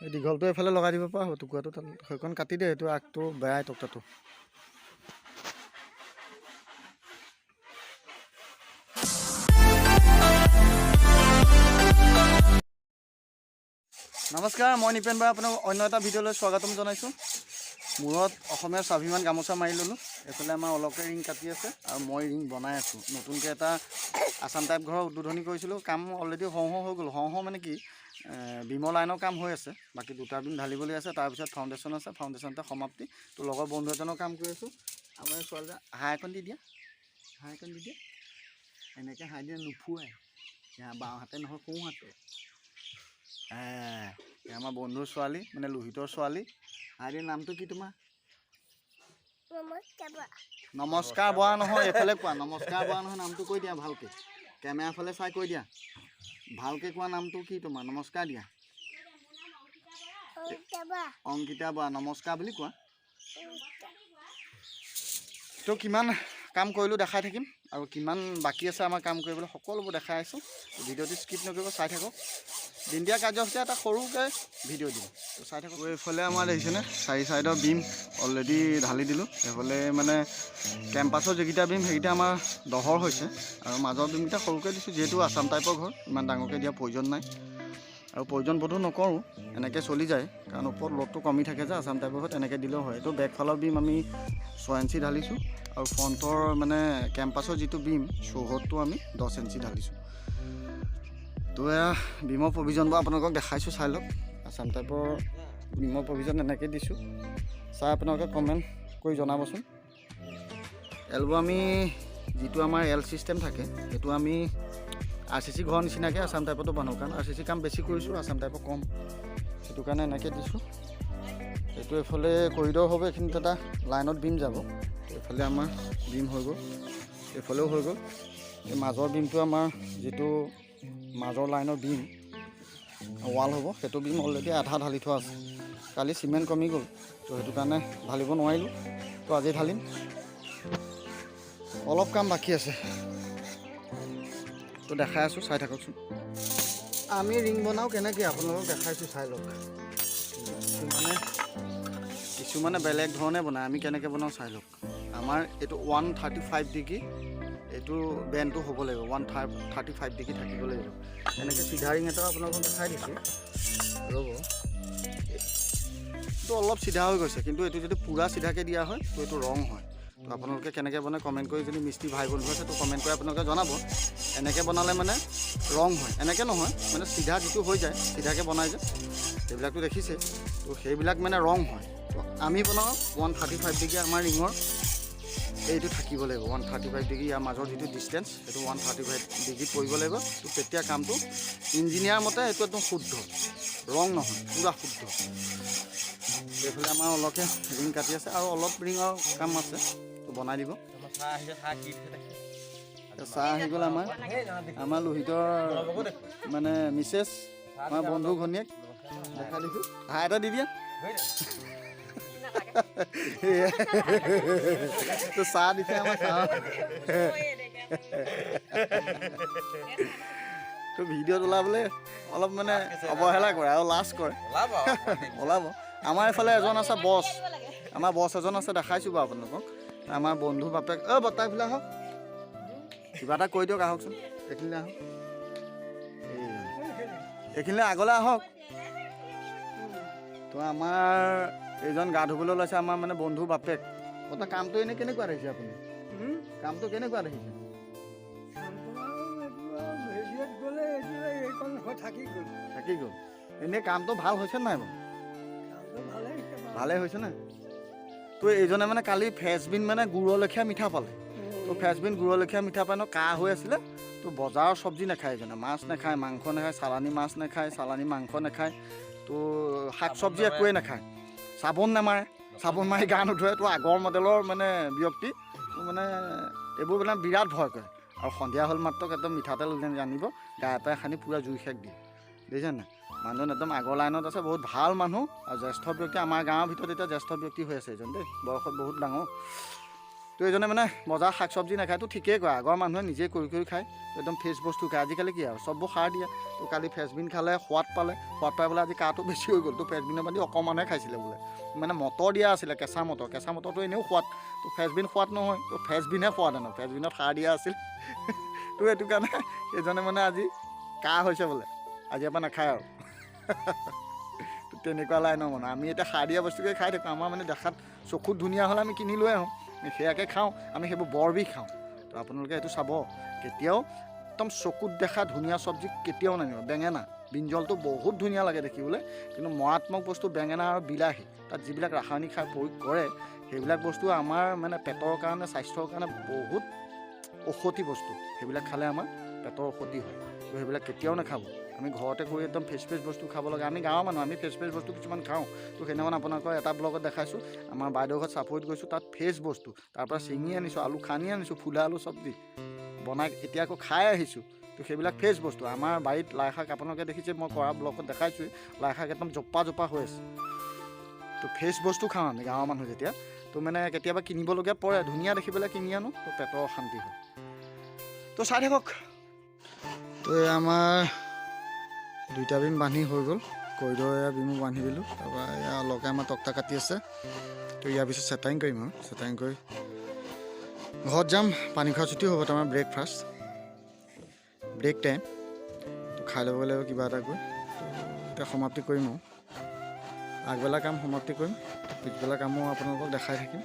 এই দীঘলটো এইফালে লগাই দিব পৰা হ'ব টুকুৰাটো তাত সেইখন কাটি দে সেইটো আগটো বেয়াই টকটাটো নমস্কাৰ মই নিপেন বাই আপোনাক অন্য এটা ভিডিঅ'লৈ স্বাগতম জনাইছোঁ মূৰত অসমীয়া স্বাভিমান গামোচা মাৰি ল'লোঁ এইফালে আমাৰ অলকে ৰিং কাটি আছে আৰু মই ৰিং বনাই আছোঁ নতুনকৈ এটা আছাম টাইপ ঘৰৰ উদ্বোধনী কৰিছিলোঁ কাম অলৰেডি হওঁ হৈ গ'ল হওঁ মানে কি বিমৰ লাইনৰ কাম হৈ আছে বাকী দুটা বিম ঢালিবলৈ আছে তাৰপিছত ফাউণ্ডেশ্যন আছে ফাউণ্ডেশ্যনতে সমাপ্তি তো লগৰ বন্ধু এজনৰ কাম কৰি আছোঁ আমাৰ ছোৱালী হাঁহ এখন দি দিয়া এনেকৈ হাঁহ দিয়ে নুফুৱাই বাওঁ হাতে নহয় সোঁ হাতে আমাৰ বন্ধুৰ ছোৱালী মানে লোহিতৰ ছোৱালী আইডিৰ নামটো কি তোমাৰ নমস্কাৰ বৰা নহয় এইফালে কোৱা নমস্কাৰ বৰা নহয় নামটো কৈ দিয়া ভালকৈ কেমেৰা ফালে চাই কৈ দিয়া ভালকৈ কোৱা নামটো কি তোমাৰ নমস্কাৰ দিয়া অংকিতা বৰা নমস্কাৰ বুলি কোৱা তো কিমান কাম কৰিলোঁ দেখাই থাকিম আৰু কিমান বাকী আছে আমাৰ কাম কৰিবলৈ সকলোবোৰ দেখাই আছোঁ ভিডিঅ'টো স্কিপ নকৰিব চাই থাকক দিনদীয়া কাৰ্যসূচী এটা সৰুকৈ ভিডিঅ' দিম তো চাই থাকক এইফালে আমাৰ দেখিছেনে চাৰি চাইডৰ বিম অলৰেডি ঢালি দিলোঁ এইফালে মানে কেম্পাছৰ যিকেইটা বিম সেইকেইটা আমাৰ দহৰ হৈছে আৰু মাজৰ বিমকেইটা সৰুকৈ দিছোঁ যিহেতু আছাম টাইপৰ ঘৰ ইমান ডাঙৰকৈ দিয়া প্ৰয়োজন নাই আৰু প্ৰয়োজন বোধো নকৰোঁ এনেকৈ চলি যায় কাৰণ ওপৰত লোডটো কমি থাকে যে আছাম টাইপৰ ঘৰত এনেকৈ দিলেও হয় এইটো বেকফালৰ বিম আমি 6 ইঞ্চি ঢালিছোঁ আৰু ফ্ৰণ্টৰ মানে কেম্পাছৰ যিটো বিম চৌহদটো আমি 10 ইঞ্চি ঢালিছোঁ তো এয়া বিমৰ প্ৰভিজনবোৰ আপোনালোকক দেখাইছোঁ চাই লওক আছাম টাইপৰ বিমৰ প্ৰভিজন এনেকৈ দিছোঁ চাই আপোনালোকে কমেণ্ট কৰি জনাবচোন এলবোৰ আমি যিটো আমাৰ এল ছিষ্টেম থাকে সেইটো আমি RCC ঘৰৰ নিচিনাকৈ আছাম টাইপতো বনাওঁ কাৰণ RCC কাম বেছি কৰিছোঁ আছাম টাইপৰ কম সেইটো কাৰণে এনেকৈ দিছোঁ এইটো এইফালে কৰিডৰ হ'ব এইখিনিত এটা লাইনত বিম যাব এইফালে আমাৰ বিম হৈ গ'ল এইফালেও হৈ গ'ল এই মাজৰ বিমটো আমাৰ যিটো মাজৰ লাইনৰ বিম ৱাল হ'ব সেইটো বিম অলৰেডি আধা ঢালি থোৱা আছে কালি চিমেণ্ট কমি গ'ল তো সেইটো কাৰণে ঢালিব নোৱাৰিলোঁ তো আজি ঢালিম অলপ কাম বাকী আছে তো দেখাই আছোঁ চাই থাককচোন আমি ৰিং বনাওঁ কেনেকৈ আপোনালোকক দেখাইছোঁ চাই লওক কিছুমানে বেলেগ ধৰণে বনায় আমি কেনেকৈ বনাওঁ চাই লওক আমাৰ এইটো 135 ডিগ্ৰী এইটো বেণ্ডটো হ'ব লাগিব 135 ডিগ্ৰী থাকিব লাগিব এনেকৈ চিধা ৰিং এটা আপোনালোকক দেখাই দিছোঁ ৰ'ব এইটো অলপ চিধা হৈ গৈছে কিন্তু এইটো যদি পূৰা চিধাকৈ দিয়া হয় তো এইটো ৰং হয় তো আপোনালোকে কেনেকৈ বনায় কমেণ্ট কৰি যদি মিস্ত্ৰী ভাই বন্ধু আছে তো কমেণ্ট কৰি আপোনালোকে জনাব এনেকৈ বনালে মানে ৰং হয় এনেকৈ নহয় মানে চিধা যিটো হৈ যায় চিধাকৈ বনাই যে সেইবিলাকতো দেখিছে তো সেইবিলাক মানে ৰং হয় তো আমি বনাওঁ 135 ডিগ্ৰী আমাৰ ৰিঙৰ এইটো থাকিব লাগিব 135 ডিগ্ৰী ইয়াৰ মাজৰ যিটো ডিষ্টেঞ্চ সেইটো 135 ডিগ্ৰীত পৰিব লাগিব তো তেতিয়া কামটো ইঞ্জিনিয়াৰ মতে এইটো একদম শুদ্ধ ৰং নহয় পূৰা শুদ্ধ এইফালে আমাৰ অলপকৈ ৰিং কাটি আছে আৰু অলপ ৰিঙৰ কাম আছে তো বনাই দিব চাহ আহি গ'ল আমাৰ লোহিতৰ মানে মিছেছ আমাৰ বন্ধু ঘনীয়েক দেখা দিছোঁ হাঁহ এটা দি দিয়া তো চাহ দিছে আমাৰ চাহ তো ভিডিঅ'ত ওলাবলৈ অলপ মানে অৱহেলা কৰে আৰু লাজ কৰে ওলাব আমাৰ এইফালে এজন আছে বছ আমাৰ বছ এজন আছে দেখাইছোঁ বাৰু আপোনালোকক আমাৰ বন্ধু বাপেক বৰ্তাইফালে আহক কিবা এটা কৈ দিয়ক আহকচোন এইখিনিলৈ আহক এইখিনিলৈ আগলৈ আহক তো আমাৰ এইজন গা ধুবলৈ ওলাইছে আমাৰ মানে বন্ধু বাপেক বৰ্তা কামটো এনেই কেনেকুৱা দেখিছে আপুনি কামটো কেনেকুৱা দেখিছে থাকি গ'ল এনেই কামটো ভাল হৈছে নাই বাৰু ভালেই হৈছে নাই তো এইজনে মানে কালি ফ্ৰেঞ্চবিন মানে গুড়ৰ লেখীয়া মিঠা পালে তো ফ্ৰেঞ্চবিন গুড়ৰ লেখীয়া মিঠা পাই ন কাহ হৈ আছিলে তো বজাৰৰ চব্জি নাখায় এইজনে মাছ নাখায় মাংস নাখায় চালানী মাছ নাখায় চালানী মাংস নাখায় তো শাক চব্জি একোৱেই নাখায় চাবোন নামাৰে চাবোন মাৰি গা নুধুৱে তো আগৰ মডেলৰ মানে ব্যক্তি তো মানে এইবোৰ মানে বিৰাট ভয় কৰে আৰু সন্ধিয়া হ'ল মাত্ৰ একদম মিঠাতেল জানিব গা এটাই সানি পূৰা জুই সেক দিয়ে দেখিছে নাই মানুহজন একদম আগৰ লাইনত আছে বহুত ভাল মানুহ আৰু জ্যেষ্ঠ ব্যক্তি আমাৰ গাঁৱৰ ভিতৰত এতিয়া জ্যেষ্ঠ ব্যক্তি হৈ আছে এজন দেই বয়সত বহুত ডাঙৰ তো এইজনে মানে বজাৰ শাক চব্জি নাখায়। তো ঠিকেই কয়, আগৰ মানুহে নিজে কৰি খায়, একদম ফ্ৰেছ বস্তু খায়। আজিকালি কি আৰু চববোৰ সাৰ দিয়া। তো কালি ফ্ৰেঞ্চবিন খালে, সোৱাদ পাই পেলাই আজি কাহটো বেছি হৈ গ'ল। তো ফ্ৰেঞ্চবিনৰ বাদি অকণমানহে খাইছিলে বোলে, মানে মটৰ দিয়া আছিলে, কেঁচা মটৰটো এনেও সোৱাদ। তো ফ্ৰেঞ্চবিন সোৱাদ নহয়, তো ফ্ৰেঞ্চবিনহে সোৱাদ আনো, ফ্ৰেঞ্চবিনত সাৰ দিয়া আছিল। তো সেইটো কাৰণে এইজনে মানে আজি কাহ হৈছে বোলে, আজিৰ পৰা নাখায় আৰু। তো তেনেকুৱা লাইনৰ মানে আমি এতিয়া সাৰ দিয়া বস্তুকে খাই থাকোঁ। আমাৰ মানে দেখাত চকুত ধুনীয়া হ'লে আমি কিনি লৈ আহোঁ, সেয়াকে খাওঁ। আমি সেইবোৰ বৰ বিষ খাওঁ। তো আপোনালোকে এইটো চাব, কেতিয়াও একদম চকুত দেখা ধুনীয়া চব্জি কেতিয়াও নানিব। বেঙেনা, ব্ৰিঞ্জলটো বহুত ধুনীয়া লাগে দেখিবলৈ, কিন্তু মাৰাত্মক বস্তু বেঙেনা আৰু বিলাহী, তাত যিবিলাক ৰাসায়নিক সাৰ প্ৰয়োগ কৰে, সেইবিলাক বস্তু আমাৰ মানে পেটৰ কাৰণে, স্বাস্থ্যৰ কাৰণে বহুত ঔষধি বস্তু। সেইবিলাক খালে আমাৰ পেটৰ ঔষধি হয়। তো সেইবিলাক কেতিয়াও নাখাব। আমি ঘৰতে কৰি একদম ফ্ৰেছ বস্তু খাব লাগে। আমি গাঁৱৰ মানুহ, আমি ফ্ৰেছ বস্তু কিছুমান খাওঁ। তো সেইদিনাখন আপোনালোকৰ এটা ব্লগত দেখাইছোঁ, আমাৰ বাইদেউ ঘৰত চাপৰিত গৈছোঁ, তাত ফ্ৰেছ বস্তু তাৰ পৰা ছিঙি আনিছোঁ, আলু খানি আনিছোঁ, ফুলা আলু চব্জি বনাই এতিয়া আকৌ খাই আহিছোঁ। তো সেইবিলাক ফ্ৰেছ বস্তু। আমাৰ বাৰীত লাই শাক আপোনালোকে দেখিছে, মই কৰা ব্লগত দেখাইছোঁৱেই, লাই শাক একদম জপা হৈ আছে। তো ফ্ৰেছ বস্তু খাওঁ আমি গাঁৱৰ মানুহ যেতিয়া। তো মানে কেতিয়াবা কিনিবলগীয়া পৰে, ধুনীয়া দেখি পেলাই কিনি আনো, তো পেটৰ অশান্তি হয়। তো চাই থাকক। তো আমাৰ 2টা বিম বান্ধি হৈ গ'ল, কৰিডৰ বিমো বান্ধি দিলোঁ। তাৰপৰা এয়া লগে আমাৰ তক্তা কাটি আছে। তো ইয়াৰ পিছত চেটাৰিং কৰিম আৰু চেটাৰিং কৰি ঘৰত যাম। পানী খোৱা ছুটি হ'ব, আমাৰ ব্ৰেক টাইম। তো খাই ল'ব লাগিব কিবা এটা কৰি। এতিয়া সমাপ্তি কৰিম আৰু আগবেলা কাম সমাপ্তি কৰিম, পিছবেলা কামো আপোনালোকক দেখাই থাকিম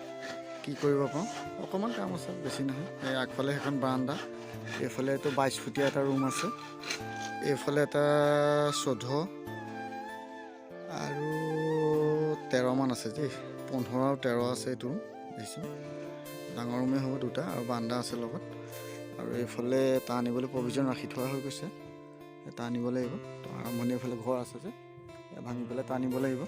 কি কৰিব পাৰোঁ। অকণমান কাম আছে, বেছি নহয়। এই আগফালে সেইখন বাৰান্দা, এইফালে এইটো 22 ফুটীয়া এটা ৰুম আছে, এইফালে এটা 14 আৰু 13 মান আছে দেই, 15 আৰু 13 আছে। এইটো দেখিছোঁ ডাঙৰ ৰুমেই হ'ব, 2টা আৰু বাৰান্দা আছে লগত। আৰু এইফালে এটা আনিবলৈ প্ৰভিজন ৰাখি থোৱা হৈ গৈছে, এটা আনিব লাগিব। তো আৰম্ভণি এইফালে ঘৰ আছে যে, ভাঙি পেলাই এটা আনিব লাগিব।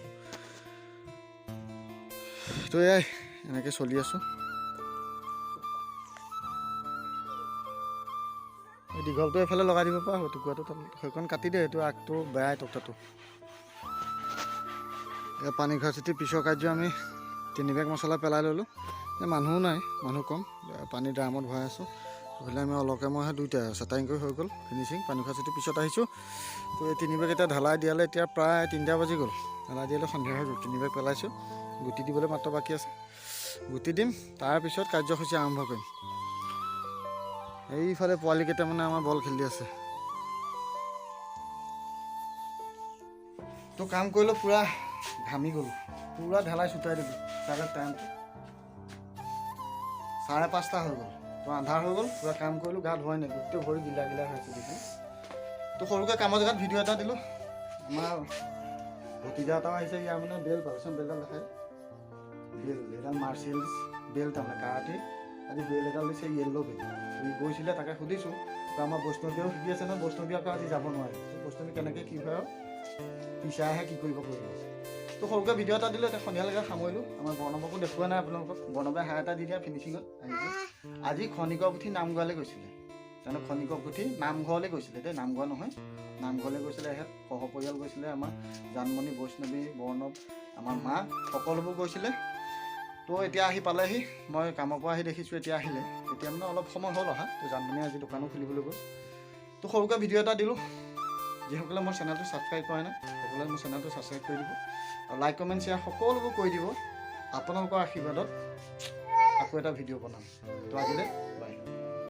তো এয়াই এনেকৈ চলি আছোঁ। এই দীঘলটো এইফালে লগাই দিব পৰা হ'ব, টুকুৰাটো সেইখন কাটি দিয়ে, এইটো আগটো বেয়াই তক্তাটো। এই পানী খোৱা ছুটিৰ পিছৰ কাৰ্য আমি 3 বেগ মছলা পেলাই ল'লোঁ। এই মানুহো নাই, মানুহ কম, পানী ড্ৰামত ভৰাই আছোঁ। সেইফালে আমি অলকে মইহে 2টাই চেটাৰিং কৰি হৈ গ'ল ফিনিচিং। পানী খোৱা ছুটিৰ পিছত আহিছোঁ। তো এই 3 বেগ এতিয়া ঢালাই দিয়ালে এতিয়া প্ৰায় 3টা বাজি গ'ল, ঢালাই দিয়ালে সন্ধিয়া হৈ গ'ল। 3 বেগ পেলাইছোঁ, গুটি দিবলৈ মাত্ৰ বাকী আছে, গুটি দিম। তাৰপিছত কাৰ্যসূচী আৰম্ভ কৰিম। এইফালে পোৱালিকেইটা মানে আমাৰ বল খেলি আছে। তো কাম কৰিলোঁ, পূৰা ঘামি গ'লোঁ, পূৰা ঢালাই চুটাই দিলোঁ। চাগে টাইমটো 5:30 হৈ গ'ল। তো আন্ধাৰ হৈ গ'ল, পূৰা কাম কৰিলোঁ, গা ধোৱাই নাই, গোটেই ভৰি গিলা হৈছে দেখি। তো সৰুকৈ কামৰ জেগাত ভিডিঅ' এটা দিলোঁ। আমাৰ ভতিজা এটাও আহিছে, ইয়াৰ মানে বেল পাবচোন, বেলডাল দেখাই, বেল এডাল মাৰ্চিয়েলছ বেল, তাৰমানে কাৰাটে। আজি বেল এডাল দিছে, য়েল্ল' বেল। সি গৈছিলে, তাকে সুধিছোঁ। তো আমাৰ বৈষ্ণৱীয়েও শিকি আছে নহয়, বৈষ্ণৱী আকৌ আজি যাব নোৱাৰে। বৈষ্ণৱী কেনেকৈ কি হয় আৰু পিছাইহে কি কৰিব। তো সৰুকৈ ভিডিঅ' এটা দিলোঁ, এতিয়া সন্ধিয়ালৈকে সামৰিলোঁ। আমাৰ বৰ্ণৱকো দেখুওৱা নাই আপোনালোকক, বৰ্ণৱে হাই এটা দি দিয়া ফিনিচিঙত আহিছে। আজি খনিকৰ পুথি নামঘৰলৈ গৈছিলে, তাৰমানে খনিকৰ পুথি নামঘৰলৈ গৈছিলে দেই, নামঘৰ নহয়, নামঘৰলৈ গৈছিলে। এহেঁত সহপৰিয়াল গৈছিলে, আমাৰ জানমণি, বৈষ্ণৱী, বৰ্ণৱ, আমাৰ মা, সকলোবোৰ গৈছিলে। তো এতিয়া আহি পালেহি, মই কামৰ পৰা আহি দেখিছোঁ এতিয়া আহিলে। এতিয়া মানে অলপ সময় হ'ল অহা। তো জানমণি আজি দোকানো খুলিবলৈ গ'ল। তো সৰুকৈ ভিডিঅ' এটা দিলোঁ। যিসকলে মোৰ চেনেলটো ছাবস্ক্ৰাইব কৰা নাই, সকলোৱে মোৰ চেনেলটো ছাবস্ক্ৰাইব কৰি দিব, আৰু লাইক কমেণ্ট শ্বেয়াৰ সকলোবোৰ কৰি দিব। আপোনালোকৰ আশীৰ্বাদত আকৌ এটা ভিডিঅ' বনাম। তো আজিলৈ